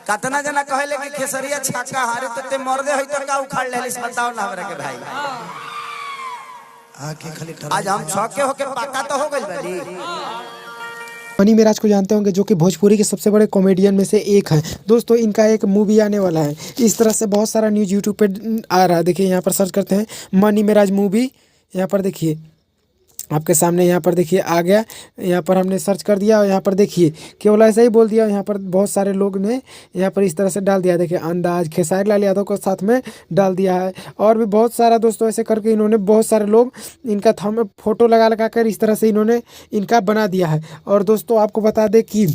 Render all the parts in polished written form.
कतना जना कहले कि खेसरिया छक्का हारे तो ते मर्दे होई तो का उखाड़ लेलिस बताओ ना हमरा के भाई। आके खाली आज हम छक्के होके पक्का तो हो गइल बानी। मनी मेराज को जानते होंगे जो कि भोजपुरी के सबसे बड़े कॉमेडियन में से एक है दोस्तों। इनका एक मूवी आने वाला है, इस तरह से बहुत सारा न्यूज़ यूट्यूब पे आ रहा है। देखिए यहाँ पर सर्च करते हैं मनी मेराज मूवी, यहाँ पर देखिए आपके सामने, यहाँ पर देखिए आ गया। यहाँ पर हमने सर्च कर दिया और यहाँ पर देखिए केवल ऐसा ही बोल दिया। यहाँ पर बहुत सारे लोग ने यहाँ पर इस तरह से डाल दिया। देखिए अंदाज खेसारी लाल यादव को साथ में डाल दिया है और भी बहुत सारा दोस्तों ऐसे करके इन्होंने बहुत सारे लोग इनका थंब फोटो लगा कर इस तरह से इन्होंने इनका बना दिया है। और दोस्तों आपको बता दें कि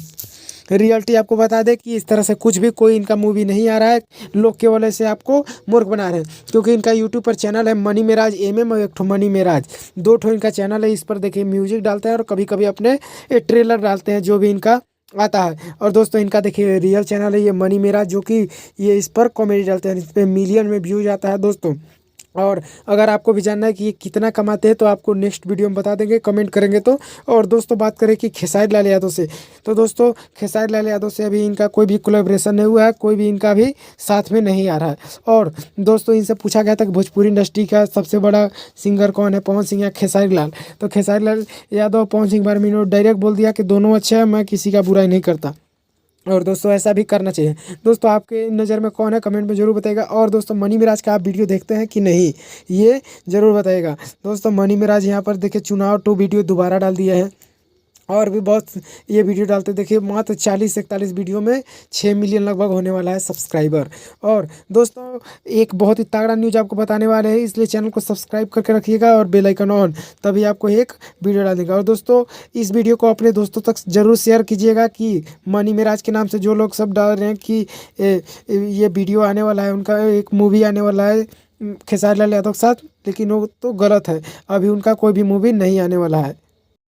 रियलिटी आपको बता दें कि इस तरह से कुछ भी कोई इनका मूवी नहीं आ रहा है। लोग केवल ऐसे आपको मूर्ख बना रहे हैं क्योंकि इनका यूट्यूब पर चैनल है मनी मेराज MM और एक ठो मनी मेराज, दो ठो इनका चैनल है। इस पर देखिए म्यूजिक डालते हैं और कभी कभी अपने ट्रेलर डालते हैं जो भी इनका आता है। और दोस्तों इनका देखिए रियल चैनल है ये मनी मेराज, जो कि ये इस पर कॉमेडी डालते हैं। इस पर मिलियन में व्यूज आता है दोस्तों। और अगर आपको भी जानना है कि ये कितना कमाते हैं तो आपको नेक्स्ट वीडियो में बता देंगे, कमेंट करेंगे तो। और दोस्तों बात करें कि खेसारी लाल यादव से, तो दोस्तों खेसारी लाल यादव से अभी इनका कोई भी कोलैबोरेशन नहीं हुआ है, कोई भी इनका भी साथ में नहीं आ रहा है। और दोस्तों इनसे पूछा गया था कि भोजपुरी इंडस्ट्री का सबसे बड़ा सिंगर कौन है, पवन सिंह या खेसारी लाल। तो खेसारी लाल यादव पवन सिंह बारे में इन्होंने डायरेक्ट बोल दिया कि दोनों अच्छे हैं, मैं किसी का बुराई नहीं करता। और दोस्तों ऐसा भी करना चाहिए। दोस्तों आपके नज़र में कौन है कमेंट में ज़रूर बताइएगा। और दोस्तों मनी मिराज का आप वीडियो देखते हैं कि नहीं ये ज़रूर बताइएगा। दोस्तों मनी मिराज यहाँ पर देखिए चुनाव 2 वीडियो दोबारा डाल दिया है और भी बहुत ये वीडियो डालते देखिए। मात्र 40 से 41 वीडियो में 6 मिलियन लगभग होने वाला है सब्सक्राइबर। और दोस्तों एक बहुत ही तगड़ा न्यूज़ आपको बताने वाले हैं, इसलिए चैनल को सब्सक्राइब करके रखिएगा और बेल आइकन ऑन, तभी आपको एक वीडियो डालेगा। और दोस्तों इस वीडियो को अपने दोस्तों तक ज़रूर शेयर कीजिएगा कि मनी मेराज के नाम से जो लोग सब डाल रहे हैं कि ये वीडियो आने वाला है, उनका एक मूवी आने वाला है खेसारी लाल यादव के साथ, लेकिन वो तो गलत है। अभी उनका कोई भी मूवी नहीं आने वाला है।